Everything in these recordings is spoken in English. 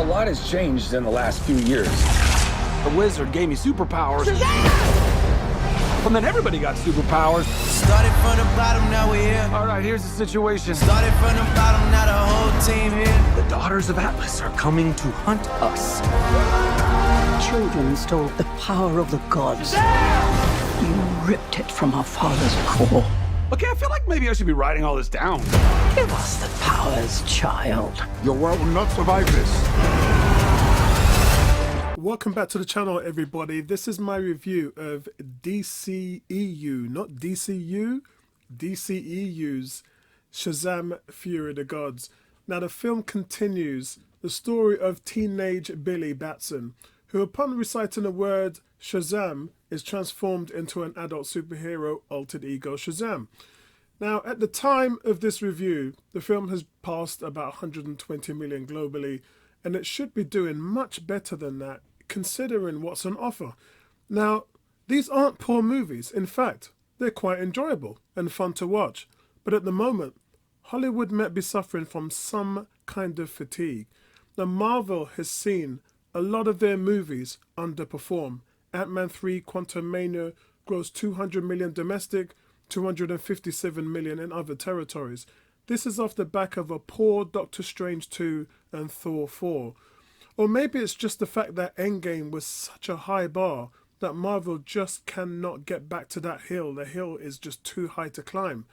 A lot has changed in the last few years. The wizard gave me superpowers. And then everybody got superpowers. Started from the bottom, now we're here. All right, here's the situation. Started from the bottom, now the whole team here. The daughters of Atlas are coming to hunt us. Children stole the power of the gods. You ripped it from our father's core. Okay, I feel like maybe I should be writing all this down. Give us the powers, child. Your world will not survive this. Welcome back to the channel, everybody. This is my review of DCEU, not DCU, DCEU's Shazam! Fury of the Gods. Now, the film continues the story of teenage Billy Batson, who upon reciting the word Shazam is transformed into an adult superhero altered ego Shazam. Now, at the time of this review, the film has passed about 120 million globally, and it should be doing much better than that, considering what's on offer. Now, these aren't poor movies. In fact, they're quite enjoyable and fun to watch. But at the moment, Hollywood might be suffering from some kind of fatigue. Now, Marvel has seen a lot of their movies underperform. Ant-Man 3 Quantumania grossed 200 million domestic, 257 million in other territories. This is off the back of a poor Doctor Strange 2 and Thor 4. Or maybe it's just the fact that Endgame was such a high bar that Marvel just cannot get back to that hill. The hill is just too high to climb.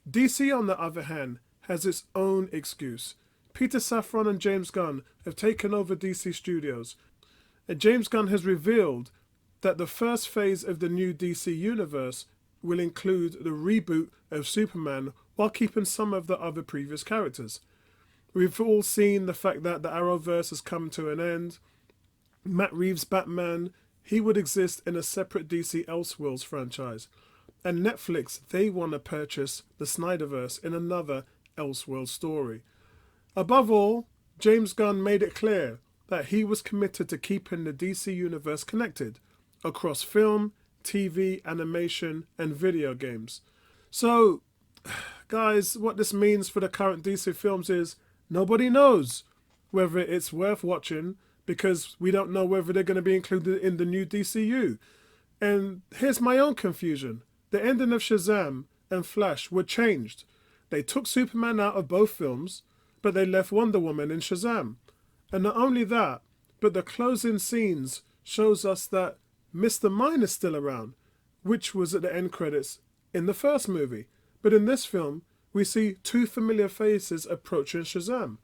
DC, on the other hand, has its own excuse. Peter Safran and James Gunn have taken over DC Studios. And James Gunn has revealed that the first phase of the new DC universe will include the reboot of Superman while keeping some of the other previous characters. We've all seen the fact that the Arrowverse has come to an end. Matt Reeves' Batman, he would exist in a separate DC Elseworlds franchise. And Netflix, they want to purchase the Snyderverse in another Elseworlds story. Above all, James Gunn made it clear that he was committed to keeping the DC universe connected across film, TV, animation, and video games. So, guys, what this means for the current DC films is nobody knows whether it's worth watching because we don't know whether they're going to be included in the new DCU. And here's my own confusion. The ending of Shazam and Flash were changed. They took Superman out of both films, but they left Wonder Woman in Shazam. And not only that, but the closing scenes shows us that Mr. Mime is still around, which was at the end credits in the first movie. But in this film, we see two familiar faces approaching Shazam.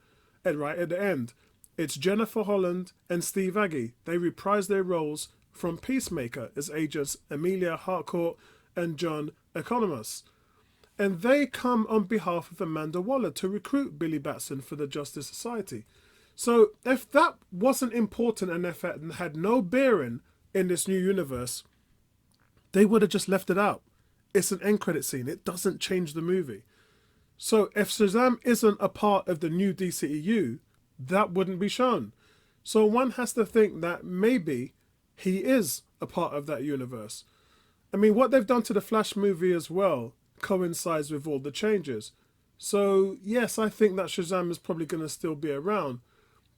And right at the end, it's Jennifer Holland and Steve Agee. They reprise their roles from Peacemaker as agents Amelia Harcourt and John Economos. And they come on behalf of Amanda Waller to recruit Billy Batson for the Justice Society. So if that wasn't important and if it had no bearing in this new universe, they would have just left it out. It's an end credit scene. It doesn't change the movie. So if Shazam isn't a part of the new DCEU, that wouldn't be shown. So one has to think that maybe he is a part of that universe. I mean, what they've done to the Flash movie as well coincides with all the changes. So yes, I think that Shazam is probably going to still be around.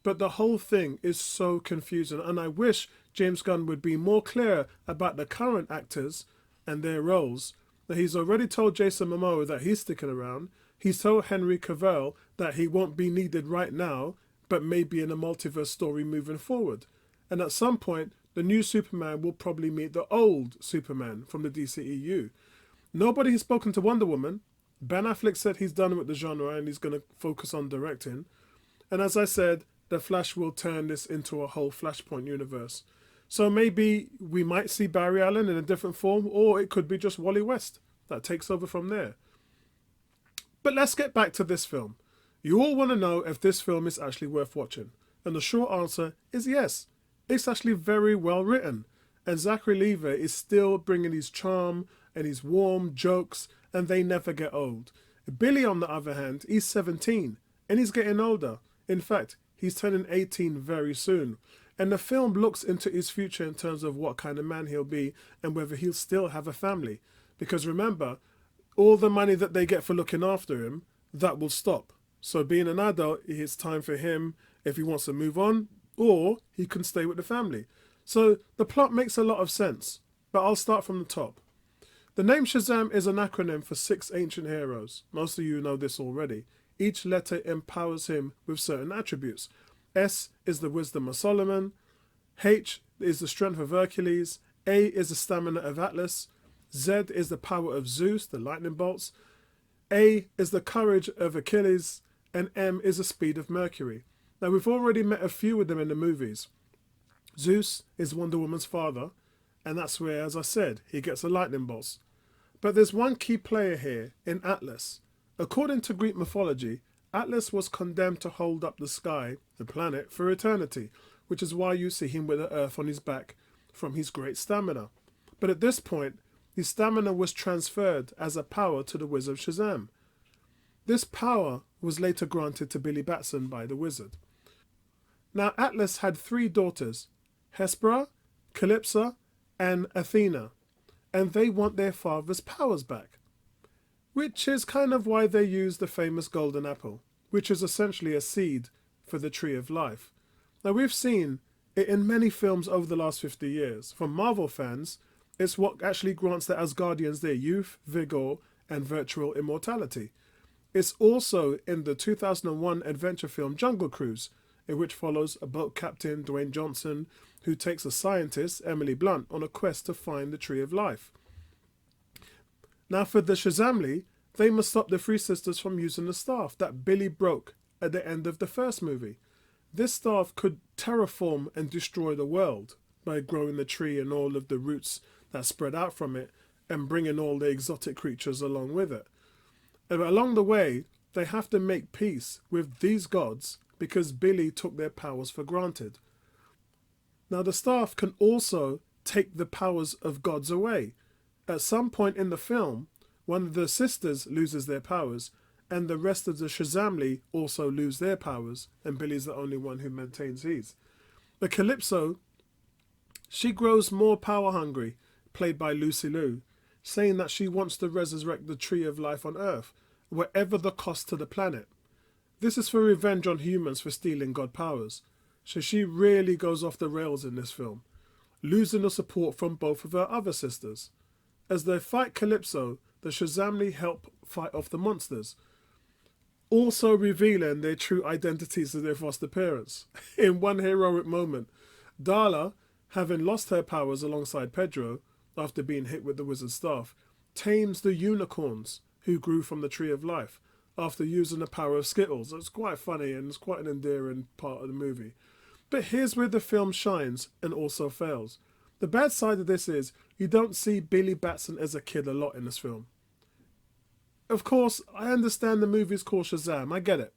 But the whole thing is so confusing, and I wish James Gunn would be more clear about the current actors and their roles. That he's already told Jason Momoa that he's sticking around. He's told Henry Cavill that he won't be needed right now, but maybe in a multiverse story moving forward. And at some point, the new Superman will probably meet the old Superman from the DCEU. Nobody has spoken to Wonder Woman. Ben Affleck said he's done with the genre and he's going to focus on directing. And as I said, the Flash will turn this into a whole Flashpoint universe. So maybe we might see Barry Allen in a different form, or it could be just Wally West that takes over from there. But let's get back to this film. You all want to know if this film is actually worth watching. And the short answer is yes. It's actually very well written. And Zachary Levi is still bringing his charm and his warm jokes, and they never get old. Billy, on the other hand, he's 17 and he's getting older. In fact, he's turning 18 very soon. And the film looks into his future in terms of what kind of man he'll be and whether he'll still have a family. Because remember, all the money that they get for looking after him, that will stop. So being an adult, it's time for him if he wants to move on, or he can stay with the family. So the plot makes a lot of sense, but I'll start from the top. The name Shazam is an acronym for 6 ancient heroes. Most of you know this already. Each letter empowers him with certain attributes. S is the wisdom of Solomon. H is the strength of Hercules. A is the stamina of Atlas. Z is the power of Zeus, the lightning bolts. A is the courage of Achilles. And M is the speed of Mercury. Now, we've already met a few of them in the movies. Zeus is Wonder Woman's father, and that's where, as I said, he gets the lightning bolts. But there's one key player here in Atlas. According to Greek mythology, Atlas was condemned to hold up the sky, the planet, for eternity, which is why you see him with the earth on his back from his great stamina. But at this point, his stamina was transferred as a power to the wizard Shazam. This power was later granted to Billy Batson by the wizard. Now, Atlas had 3 daughters, Hespera, Calypso, and Athena, and they want their father's powers back, which is kind of why they use the famous golden apple, which is essentially a seed for the tree of life. Now, we've seen it in many films over the last 50 years. For Marvel fans, it's what actually grants the Asgardians their youth, vigor, and virtual immortality. It's also in the 2001 adventure film Jungle Cruise, in which follows a boat captain, Dwayne Johnson, who takes a scientist, Emily Blunt, on a quest to find the Tree of Life. Now, for the Shazamly, they must stop the 3 sisters from using the staff that Billy broke at the end of the first movie. This staff could terraform and destroy the world by growing the tree and all of the roots that spread out from it and bringing all the exotic creatures along with it. And along the way, they have to make peace with these gods because Billy took their powers for granted. Now, the staff can also take the powers of gods away. At some point in the film, one of the sisters loses their powers, and the rest of the Shazamly also lose their powers, and Billy's the only one who maintains his. But Calypso, she grows more power hungry, played by Lucy Liu, saying that she wants to resurrect the Tree of Life on Earth, whatever the cost to the planet. This is for revenge on humans for stealing god powers. So she really goes off the rails in this film, losing the support from both of her other sisters. As they fight Calypso, the Shazamly help fight off the monsters, also revealing their true identities to their foster parents. In one heroic moment, Darla, having lost her powers alongside Pedro after being hit with the wizard's staff, tames the unicorns who grew from the Tree of Life after using the power of Skittles. It's quite funny and it's quite an endearing part of the movie. But here's where the film shines and also fails. The bad side of this is you don't see Billy Batson as a kid a lot in this film. Of course, I understand the movie's called Shazam, I get it.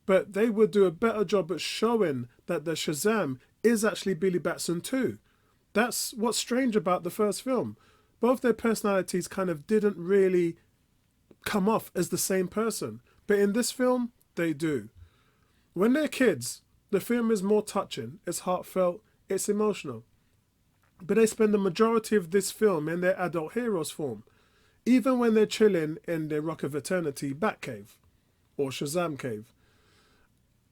But they would do a better job at showing that the Shazam is actually Billy Batson too. That's what's strange about the first film. Both their personalities kind of didn't really come off as the same person. But in this film, they do. When they're kids, the film is more touching, it's heartfelt, it's emotional. But they spend the majority of this film in their adult heroes form, even when they're chilling in their Rock of Eternity Batcave, or Shazam Cave.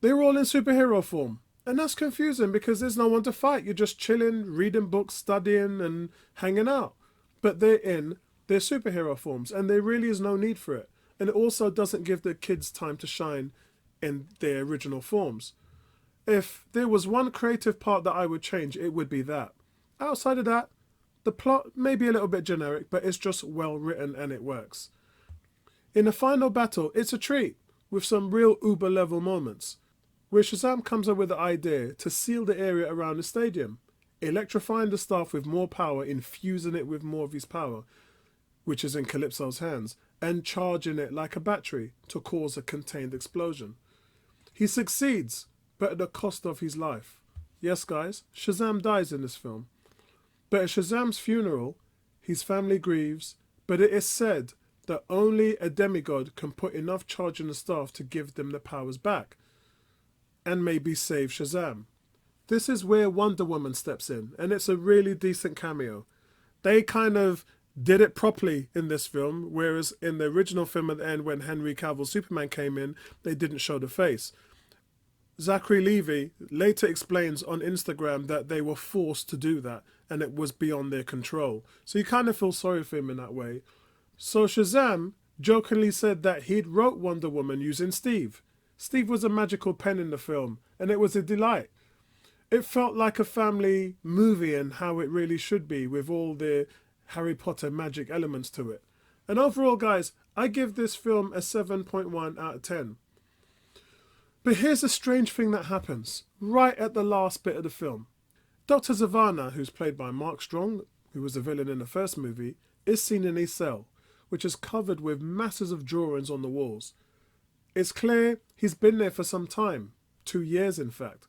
They're all in superhero form, and that's confusing because there's no one to fight. You're just chilling, reading books, studying, and hanging out. But they're in their superhero forms, and there really is no need for it. And it also doesn't give the kids time to shine in their original forms. If there was one creative part that I would change, it would be that. Outside of that, the plot may be a little bit generic, but it's just well written and it works. In the final battle, it's a treat, with some real Uber level moments, where Shazam comes up with the idea to seal the area around the stadium, electrifying the staff with more power, infusing it with more of his power, which is in Calypso's hands, and charging it like a battery to cause a contained explosion. He succeeds, but at the cost of his life. Yes, guys, Shazam dies in this film. But at Shazam's funeral, his family grieves, but it is said that only a demigod can put enough charge in the staff to give them the powers back, and maybe save Shazam. This is where Wonder Woman steps in, and it's a really decent cameo. They kind of did it properly in this film, whereas in the original film at the end when Henry Cavill's Superman came in, they didn't show the face. Zachary Levi later explains on Instagram that they were forced to do that and it was beyond their control. So you kind of feel sorry for him in that way. So Shazam jokingly said that he'd wrote Wonder Woman using Steve. Steve was a magical pen in the film, and it was a delight. It felt like a family movie and how it really should be, with all the Harry Potter magic elements to it. And overall, guys, I give this film a 7.1 out of 10. But here's a strange thing that happens right at the last bit of the film. Dr. Zavanna, who's played by Mark Strong, who was the villain in the first movie, is seen in his cell, which is covered with masses of drawings on the walls. It's clear he's been there for some time, 2 years in fact,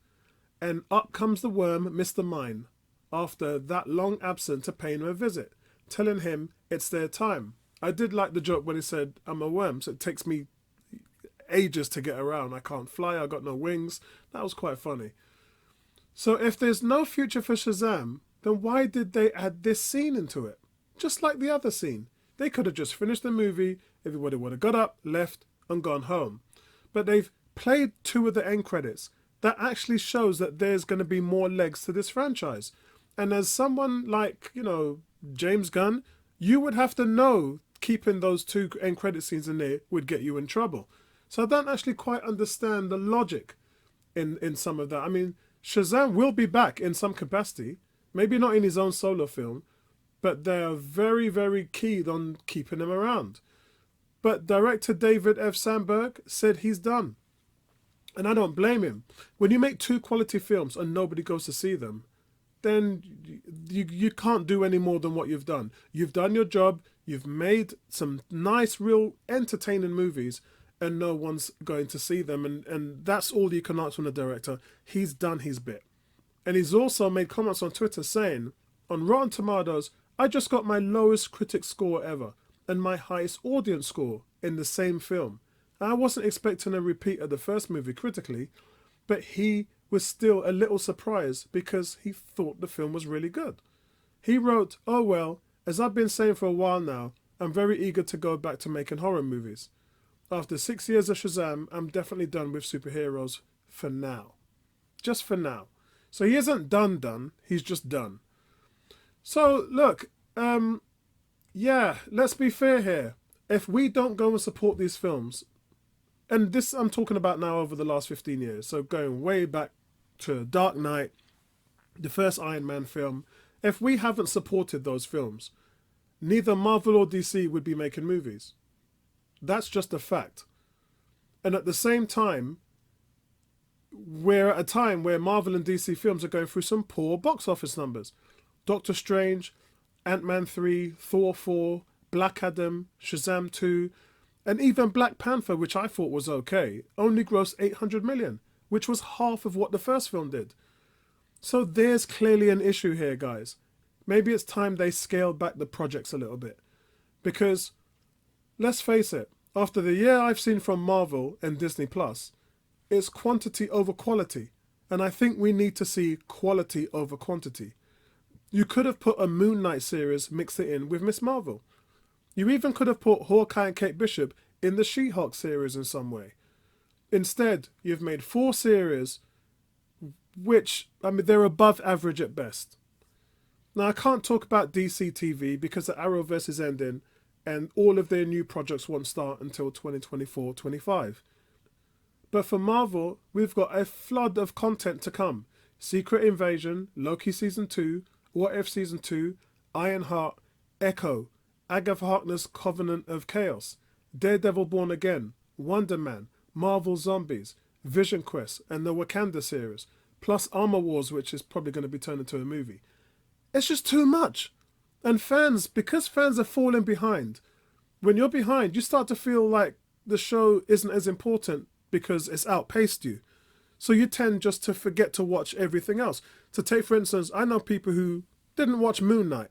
and up comes the worm Mr. Mine, after that long absence to pay him a visit, telling him it's their time. I did like the joke when he said, I'm a worm, so it takes me ages to get around. I can't fly, I got no wings. That was quite funny. So if there's no future for Shazam, then why did they add this scene into it? Just like the other scene. They could have just finished the movie, everybody would have got up, left, and gone home. But they've played 2 of the end credits. That actually shows that there's going to be more legs to this franchise. And as someone like, James Gunn, you would have to know keeping those 2 end credit scenes in there would get you in trouble. So I don't actually quite understand the logic in some of that. I mean, Shazam will be back in some capacity, maybe not in his own solo film, but they're very, very keen on keeping him around. But director David F. Sandberg said he's done. And I don't blame him. When you make 2 quality films and nobody goes to see them, then you can't do any more than what you've done. You've done your job, you've made some nice, real entertaining movies, and no one's going to see them. And that's all you can ask from the director. He's done his bit. And he's also made comments on Twitter saying, on Rotten Tomatoes, I just got my lowest critic score ever and my highest audience score in the same film. I wasn't expecting a repeat of the first movie critically, but he was still a little surprised because he thought the film was really good. He wrote, "Oh well, as I've been saying for a while now, I'm very eager to go back to making horror movies. After 6 years of Shazam, I'm definitely done with superheroes for now." Just for now. So he isn't done, he's just done. So, look, let's be fair here. If we don't go and support these films, and this I'm talking about now over the last 15 years, so going way back to Dark Knight, the first Iron Man film, if we haven't supported those films, neither Marvel or DC would be making movies. That's just a fact. And at the same time, we're at a time where Marvel and DC films are going through some poor box office numbers. Doctor Strange, Ant-Man 3, Thor 4, Black Adam, Shazam 2, and even Black Panther, which I thought was okay, only grossed 800 million, which was half of what the first film did. So there's clearly an issue here, guys. Maybe it's time they scale back the projects a little bit. Because, let's face it, after the year I've seen from Marvel and Disney+, it's quantity over quality. And I think we need to see quality over quantity. You could have put a Moon Knight series, mixed it in with Miss Marvel. You even could have put Hawkeye and Kate Bishop in the She-Hulk series in some way. Instead, you've made 4 series, which, they're above average at best. Now, I can't talk about DC TV because the Arrowverse is ending and all of their new projects won't start until 2024-25. But for Marvel, we've got a flood of content to come. Secret Invasion, Loki Season 2, What If Season 2, Ironheart, Echo, Agatha Harkness's Covenant of Chaos, Daredevil Born Again, Wonder Man, Marvel Zombies, Vision Quest, and the Wakanda series, plus Armor Wars, which is probably going to be turned into a movie. It's just too much. And because fans are falling behind, when you're behind, you start to feel like the show isn't as important because it's outpaced you. So you tend just to forget to watch everything else. To take, for instance, I know people who didn't watch Moon Knight.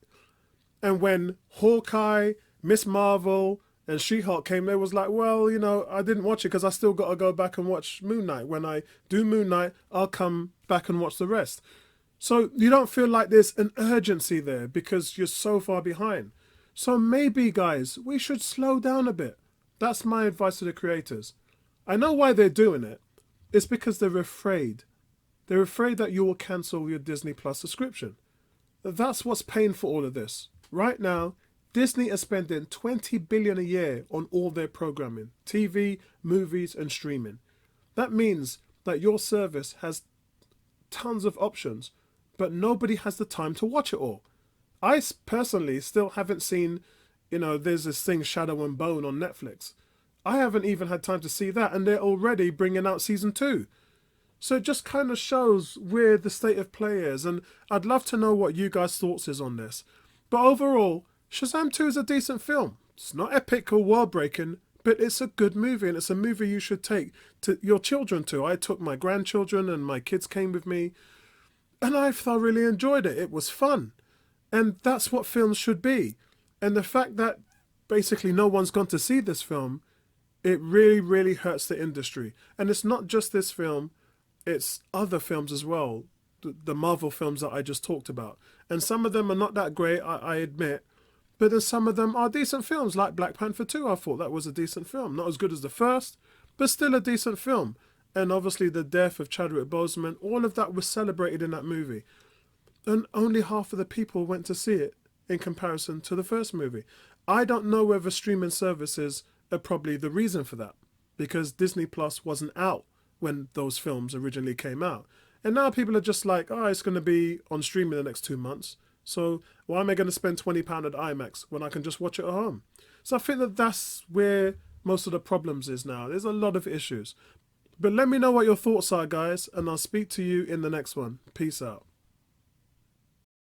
And when Hawkeye, Miss Marvel, and She-Hulk came, they was like, well, I didn't watch it because I still got to go back and watch Moon Knight. When I do Moon Knight, I'll come back and watch the rest. So you don't feel like there's an urgency there because you're so far behind. So maybe, guys, we should slow down a bit. That's my advice to the creators. I know why they're doing it, It's because they're afraid. They're afraid that you will cancel your Disney Plus subscription. That's what's paying for all of this. Right now, Disney is spending $20 billion a year on all their programming, TV, movies, and streaming. That means that your service has tons of options, but nobody has the time to watch it all. I personally still haven't seen, there's this thing Shadow and Bone on Netflix. I haven't even had time to see that, and they're already bringing out season 2. So it just kind of shows where the state of play is, and I'd love to know what you guys' thoughts is on this. But overall, Shazam 2 is a decent film. It's not epic or world-breaking, but it's a good movie, and it's a movie you should take to your children to. I took my grandchildren, and my kids came with me, and I thoroughly enjoyed it. It was fun, and that's what films should be. And the fact that basically no one's gone to see this film, it really, really hurts the industry. And it's not just this film, it's other films as well, the Marvel films that I just talked about. And some of them are not that great, I admit, but then some of them are decent films, like Black Panther 2. I thought that was a decent film. Not as good as the first, but still a decent film. And obviously the death of Chadwick Boseman, all of that was celebrated in that movie. And only half of the people went to see it in comparison to the first movie. I don't know whether streaming services are probably the reason for that, because Disney Plus wasn't out when those films originally came out. And now people are just like, oh, it's going to be on stream in the next 2 months. So why am I going to spend £20 at IMAX when I can just watch it at home? So I think that that's where most of the problems is now. There's a lot of issues. But let me know what your thoughts are, guys, and I'll speak to you in the next one. Peace out.